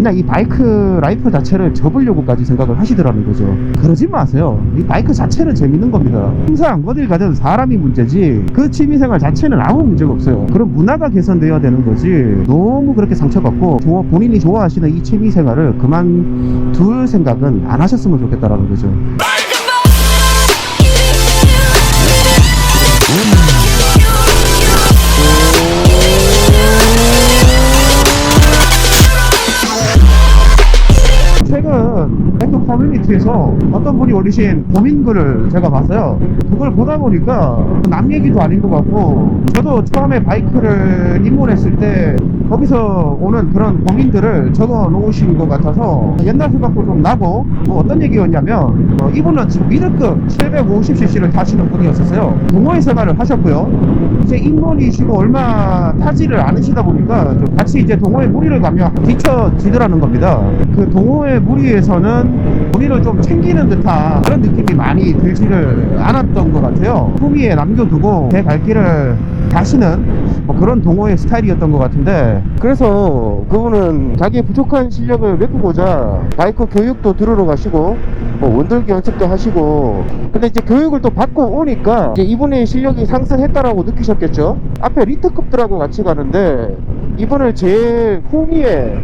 그냥 이 바이크 라이프 자체를 접으려고까지 생각을 하시더라는 거죠. 그러지 마세요. 이 바이크 자체는 재밌는 겁니다. 항상 어딜 가든 사람이 문제지 그 취미생활 자체는 아무 문제가 없어요. 그럼 문화가 개선되어야 되는 거지, 너무 그렇게 상처받고 본인이 좋아하시는 이 취미생활을 그만둘 생각은 안 하셨으면 좋겠다라는 거죠. 최근 바이크 커뮤니티에서 어떤 분이 올리신 고민글을 제가 봤어요. 그걸 보다 보니까 남 얘기도 아닌 것 같고, 저도 처음에 바이크를 입문했을 때 거기서 오는 그런 고민들을 적어 놓으신 것 같아서 옛날 생각도 좀 나고, 어떤 얘기였냐면 이분은 지금 미드급 750cc를 타시는 분이었었어요. 동호회 생활을 하셨고요. 이제 입문이시고 얼마 타지를 않으시다 보니까 좀 같이 이제 동호회 무리를 가면 뒤처지더라는 겁니다. 그 동호회 무리에서는 본인을 좀 챙기는 듯한 그런 느낌이 많이 들지를 않았던 것 같아요. 후미에 남겨두고 제 갈 길을 가시는 그런 동호회 스타일이었던 것 같은데, 그래서 그분은 자기의 부족한 실력을 메꾸고자 바이크 교육도 들으러 가시고 원들기 연습도 하시고, 근데 이제 교육을 또 받고 오니까 이제 이분의 실력이 상승했다라고 느끼셨겠죠. 앞에 리트급들하고 같이 가는데 이분을 제일 후미에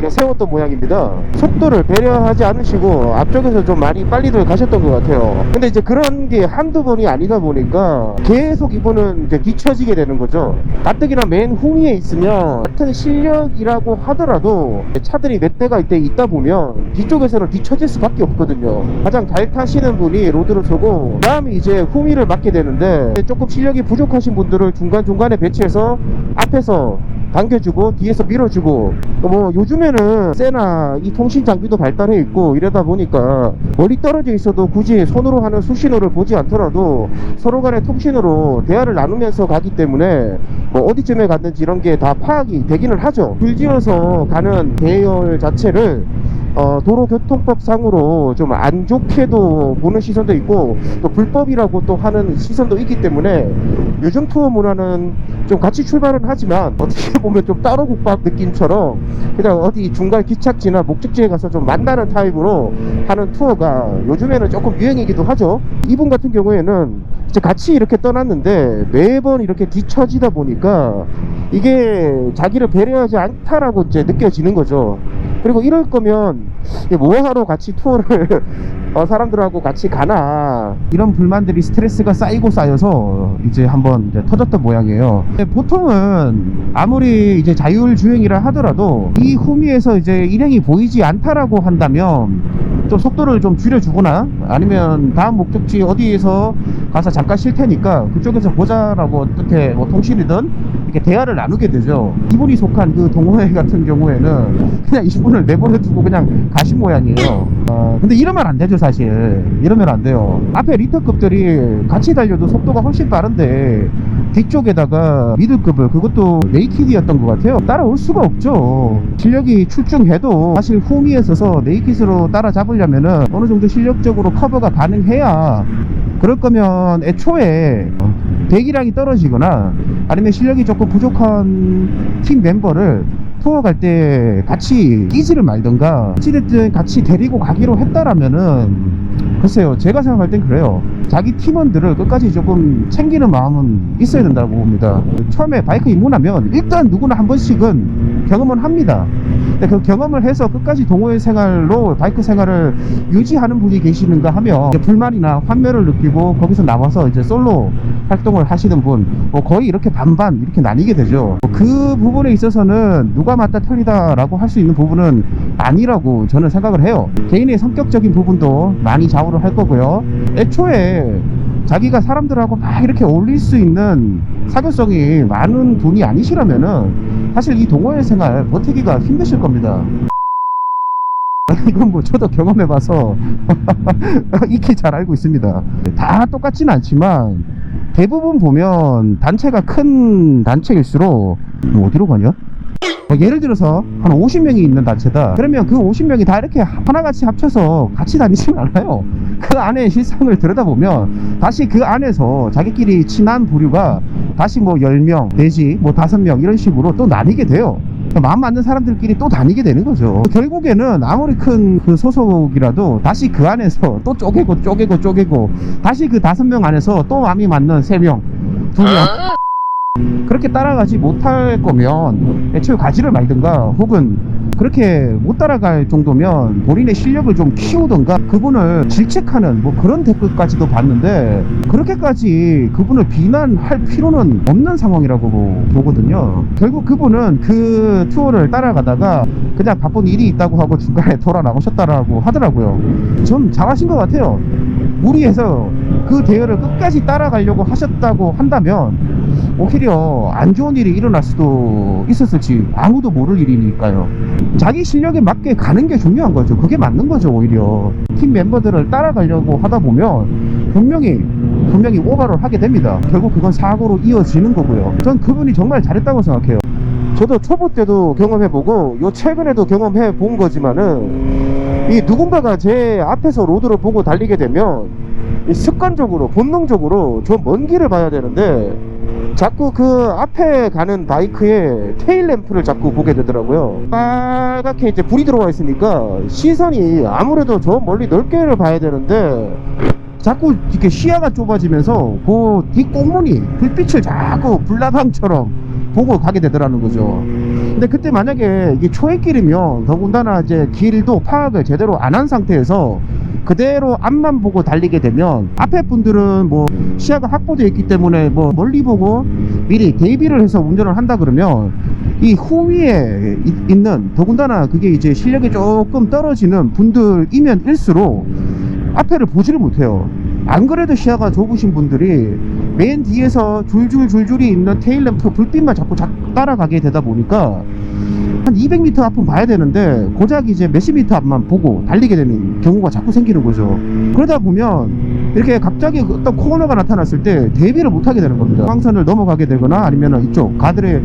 세웠던 모양입니다. 속도를 배려하지 않으시고 앞쪽에서 좀 많이 빨리들 가셨던 것 같아요. 근데 이제 그런 게 한두 번이 아니다 보니까 계속 이분은 이제 뒤처지게 되는 거죠. 가뜩이나 맨 후미에 있으면 같은 실력이라고 하더라도 차들이 몇 대가 있다 보면 뒤쪽에서는 뒤처질 수밖에 없거든요. 가장 잘 타시는 분이 로드를 서고 그 다음에 이제 후미를 맡게 되는데, 조금 실력이 부족하신 분들을 중간중간에 배치해서 앞에서 당겨주고 뒤에서 밀어주고, 요즘에는 세나 이 통신 장비도 발달해 있고 이러다 보니까 멀리 떨어져 있어도 굳이 손으로 하는 수신호를 보지 않더라도 서로 간의 통신으로 대화를 나누면서 가기 때문에 어디쯤에 갔는지 이런 게 다 파악이 되기는 하죠. 불지어서 가는 대열 자체를 도로교통법상으로 좀 안 좋게도 보는 시선도 있고, 또 불법이라고 또 하는 시선도 있기 때문에 요즘 투어 문화는 좀 같이 출발은 하지만 어떻게 보면 좀 따로 국밥 느낌처럼 그냥 어디 중간 기착지나 목적지에 가서 좀 만나는 타입으로 하는 투어가 요즘에는 조금 유행이기도 하죠. 이분 같은 경우에는 이제 같이 이렇게 떠났는데 매번 이렇게 뒤처지다 보니까 이게 자기를 배려하지 않다라고 이제 느껴지는 거죠. 그리고 이럴 거면 뭐하러 같이 투어를 사람들하고 같이 가나, 이런 불만들이 스트레스가 쌓이고 쌓여서 이제 한번 이제 터졌던 모양이에요. 보통은 아무리 이제 자율주행이라 하더라도 이 후미에서 이제 일행이 보이지 않다라고 한다면 좀 속도를 좀 줄여주거나, 아니면 다음 목적지 어디에서 가서 잠깐 쉴 테니까 그쪽에서 보자라고 어떻게 통신이든 이렇게 대화를 나누게 되죠. 이분이 속한 그 동호회 같은 경우에는 그냥 이분을 내버려두고 그냥 가신 모양이에요. 근데 이러면 안 되죠. 사실 이러면 안 돼요. 앞에 리터급들이 같이 달려도 속도가 훨씬 빠른데 뒤쪽에다가 미들급을, 그것도 네이키드였던 것 같아요, 따라올 수가 없죠. 실력이 출중해도 사실 후미에 서서 네이키드로 따라잡으려면은 어느 정도 실력적으로 커버가 가능해야, 그럴 거면 애초에 대기량이 떨어지거나 아니면 실력이 조금 부족한 팀 멤버를 투어 갈 때 같이 끼지를 말던가 어찌됐든 같이 데리고 가기로 했다라면은, 글쎄요, 제가 생각할 땐 그래요. 자기 팀원들을 끝까지 조금 챙기는 마음은 있어야 된다고 봅니다. 처음에 바이크 입문하면 일단 누구나 한 번씩은 경험은 합니다. 근데 그 경험을 해서 끝까지 동호회 생활로 바이크 생활을 유지하는 분이 계시는가 하면 불만이나 환멸을 느끼고 거기서 나와서 이제 솔로 활동을 하시는 분, 거의 이렇게 반반 이렇게 나뉘게 되죠. 그 부분에 있어서는 누가 맞다 틀리다 라고 할 수 있는 부분은 아니라고 저는 생각을 해요. 개인의 성격적인 부분도 많이 좌우를 할 거고요. 애초에 자기가 사람들하고 막 이렇게 어울릴 수 있는 사교성이 많은 분이 아니시라면은 사실 이 동호회 생활 버티기가 힘드실 겁니다. 이건 저도 경험해봐서 익히 잘 알고 있습니다. 다 똑같지는 않지만 대부분 보면 단체가 큰 단체일수록 어디로 가냐? 예를 들어서 한 50명이 있는 단체다. 그러면 그 50명이 다 이렇게 하나같이 합쳐서 같이 다니지는 않아요. 그 안에 실상을 들여다보면 다시 그 안에서 자기끼리 친한 부류가 다시 10명 내지 5명 이런 식으로 또 나뉘게 돼요. 마음 맞는 사람들끼리 또 다니게 되는 거죠. 결국에는 아무리 큰 그 소속이라도 다시 그 안에서 또 쪼개고 다시 그 5명 안에서 또 마음이 맞는 3명 2명 그렇게 따라가지 못할 거면 애초에 가지를 말든가, 혹은 그렇게 못 따라갈 정도면 본인의 실력을 좀 키우든가, 그분을 질책하는 뭐 그런 댓글까지도 봤는데, 그렇게까지 그분을 비난할 필요는 없는 상황이라고 보거든요. 결국 그분은 그 투어를 따라가다가 그냥 바쁜 일이 있다고 하고 중간에 돌아 나오셨다라고 하더라고요. 좀 잘하신 것 같아요. 무리해서 그 대회를 끝까지 따라가려고 하셨다고 한다면 오히려 안 좋은 일이 일어날 수도 있었을지 아무도 모를 일이니까요. 자기 실력에 맞게 가는 게 중요한 거죠. 그게 맞는 거죠. 오히려 팀 멤버들을 따라가려고 하다 보면 분명히 오버를 하게 됩니다. 결국 그건 사고로 이어지는 거고요. 전 그분이 정말 잘했다고 생각해요. 저도 초보 때도 경험해보고 요 최근에도 경험해본 거지만은, 이 누군가가 제 앞에서 로드를 보고 달리게 되면 이 습관적으로 본능적으로 저 먼 길을 봐야 되는데 자꾸 그 앞에 가는 바이크의 테일 램프를 자꾸 보게 되더라고요. 빨갛게 이제 불이 들어와 있으니까 시선이 아무래도 저 멀리 넓게를 봐야 되는데 자꾸 이렇게 시야가 좁아지면서 그 뒷꽁무니 불빛을 자꾸 불나방처럼 보고 가게 되더라는 거죠. 근데 그때 만약에 이게 초행길이면 더군다나 이제 길도 파악을 제대로 안 한 상태에서 그대로 앞만 보고 달리게 되면 앞에 분들은 뭐 시야가 확보되어 있기 때문에 뭐 멀리 보고 미리 대비를 해서 운전을 한다 그러면 이 후위에 있는, 더군다나 그게 이제 실력이 조금 떨어지는 분들이면 일수록 앞에를 보지를 못해요. 안 그래도 시야가 좁으신 분들이 맨 뒤에서 줄줄이 있는 테일램프 불빛만 자꾸 따라가게 되다 보니까 한 200m 앞은 봐야 되는데 고작 이제 몇십 미터 앞만 보고 달리게 되는 경우가 자꾸 생기는 거죠. 그러다 보면 이렇게 갑자기 어떤 코너가 나타났을 때 대비를 못하게 되는 겁니다. 광선을 넘어가게 되거나 아니면 이쪽 가드레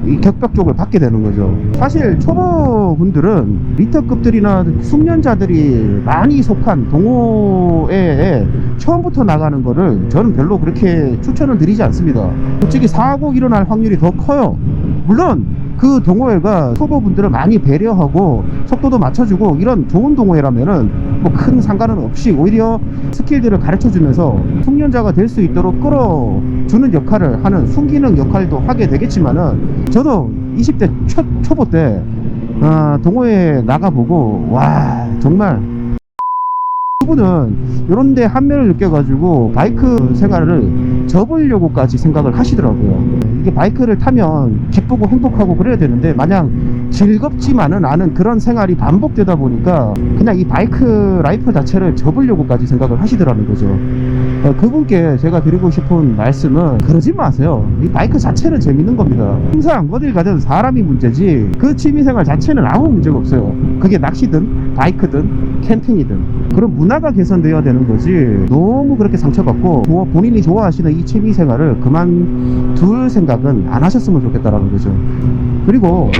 이 격벽 쪽을 받게 되는 거죠. 사실 초보분들은 리터급들이나 숙련자들이 많이 속한 동호회에 처음부터 나가는 거를 저는 별로 그렇게 추천을 드리지 않습니다. 솔직히 사고 일어날 확률이 더 커요. 물론 그 동호회가 초보분들을 많이 배려하고 속도도 맞춰주고 이런 좋은 동호회라면은 뭐 큰 상관은 없이 오히려 스킬들을 가르쳐 주면서 숙련자가 될 수 있도록 끌어주는 역할을 하는 순기능 역할도 하게 되겠지만은, 저도 20대 초보 때 동호회에 나가보고 와 정말 그분은 이런데 한면을 느껴가지고 바이크 생활을 접으려고까지 생각을 하시더라고요. 이게 바이크를 타면 기쁘고 행복하고 그래야 되는데 마냥 즐겁지만은 않은 그런 생활이 반복되다 보니까 그냥 이 바이크 라이프 자체를 접으려고까지 생각을 하시더라는 거죠. 그분께 제가 드리고 싶은 말씀은 그러지 마세요. 이 바이크 자체는 재밌는 겁니다. 항상 어딜 가든 사람이 문제지 그 취미생활 자체는 아무 문제가 없어요. 그게 낚시든 바이크든 캠핑이든 그런 문화가 개선되어야 되는 거지, 너무 그렇게 상처받고 본인이 좋아하시는 이 취미생활을 그만둘 생각은 안 하셨으면 좋겠다라는 거죠. 그리고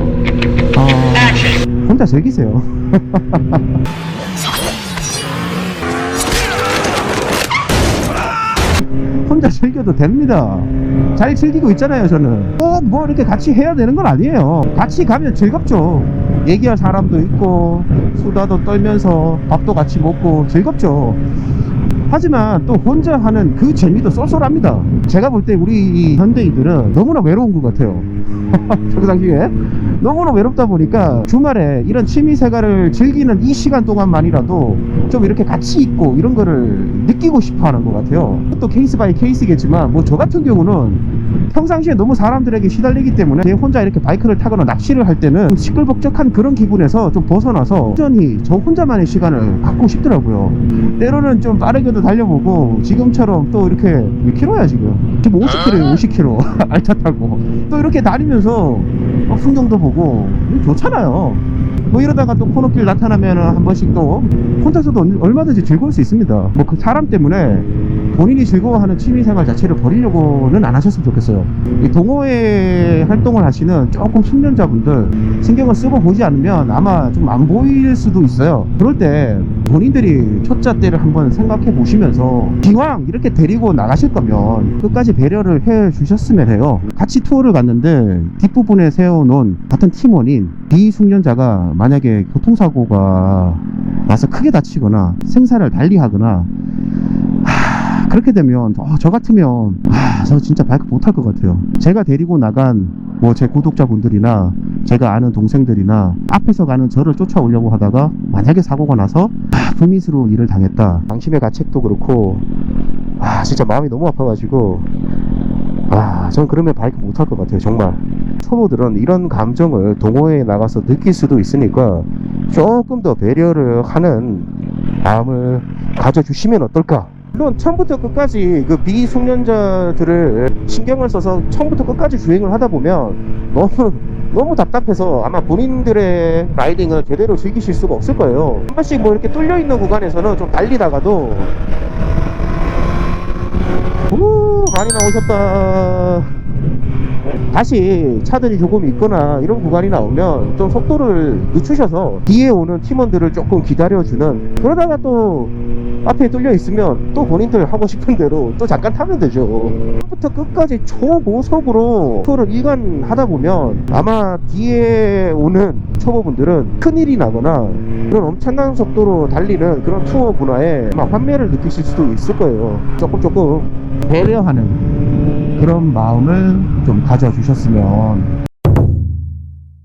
혼자 즐기세요. 혼자 즐겨도 됩니다. 잘 즐기고 있잖아요. 저는 꼭 뭐 이렇게 같이 해야 되는 건 아니에요. 같이 가면 즐겁죠. 얘기할 사람도 있고 수다도 떨면서 밥도 같이 먹고 즐겁죠. 하지만 또 혼자 하는 그 재미도 쏠쏠합니다. 제가 볼 때 우리 이 현대인들은 너무나 외로운 것 같아요. 그 당시에 너무나 외롭다 보니까 주말에 이런 취미생활을 즐기는 이 시간 동안만이라도 좀 이렇게 같이 있고 이런 거를 느끼고 싶어 하는 것 같아요. 또 케이스 바이 케이스겠지만 뭐 저 같은 경우는 평상시에 너무 사람들에게 시달리기 때문에 혼자 이렇게 바이크를 타거나 낚시를 할 때는 시끌벅적한 그런 기분에서 좀 벗어나서 완전히 저 혼자만의 시간을 갖고 싶더라고요. 때로는 좀 빠르게도 달려보고, 지금처럼 또 이렇게 몇 킬로야 지금 50km 50km 알차 타고 또 이렇게 다니면서 풍경도 보고 좋잖아요. 뭐 이러다가 또 코너길 나타나면 한 번씩 또 혼자서도 얼마든지 즐거울 수 있습니다. 뭐 그 사람 때문에 본인이 즐거워하는 취미생활 자체를 버리려고는 안 하셨으면 좋겠어요. 있어요. 이 동호회 활동을 하시는 조금 숙련자분들 신경을 쓰고 보지 않으면 아마 좀 안 보일 수도 있어요. 그럴 때 본인들이 초짜 때를 한번 생각해 보시면서 기왕 이렇게 데리고 나가실 거면 끝까지 배려를 해 주셨으면 해요. 같이 투어를 갔는데 뒷부분에 세워놓은 같은 팀원인 비숙련자가 만약에 교통사고가 나서 크게 다치거나 생사를 달리하거나 그렇게 되면 저 같으면 저 진짜 바이크 못할 것 같아요. 제가 데리고 나간 뭐 제 구독자분들이나 제가 아는 동생들이나 앞에서 가는 저를 쫓아오려고 하다가 만약에 사고가 나서 불미스러운 일을 당했다. 방심의 가책도 그렇고 진짜 마음이 너무 아파가지고 전 그러면 바이크 못할 것 같아요. 정말 초보들은 이런 감정을 동호회에 나가서 느낄 수도 있으니까 조금 더 배려를 하는 마음을 가져주시면 어떨까. 물론 처음부터 끝까지 그 비숙련자들을 신경을 써서 처음부터 끝까지 주행을 하다 보면 너무 답답해서 아마 본인들의 라이딩을 제대로 즐기실 수가 없을 거예요. 한 번씩 뭐 이렇게 뚫려 있는 구간에서는 좀 달리다가도 많이 나오셨다. 다시 차들이 조금 있거나 이런 구간이 나오면 좀 속도를 늦추셔서 뒤에 오는 팀원들을 조금 기다려주는, 그러다가 또 앞에 뚫려 있으면 또 본인들 하고 싶은 대로 또 잠깐 타면 되죠. 처음부터 끝까지 초고속으로 투어를 일관하다 보면 아마 뒤에 오는 초보분들은 큰일이 나거나 그런 엄청난 속도로 달리는 그런 투어 문화에 아마 환멸을 느끼실 수도 있을 거예요. 조금 배려하는 그런 마음을 좀 가져주셨으면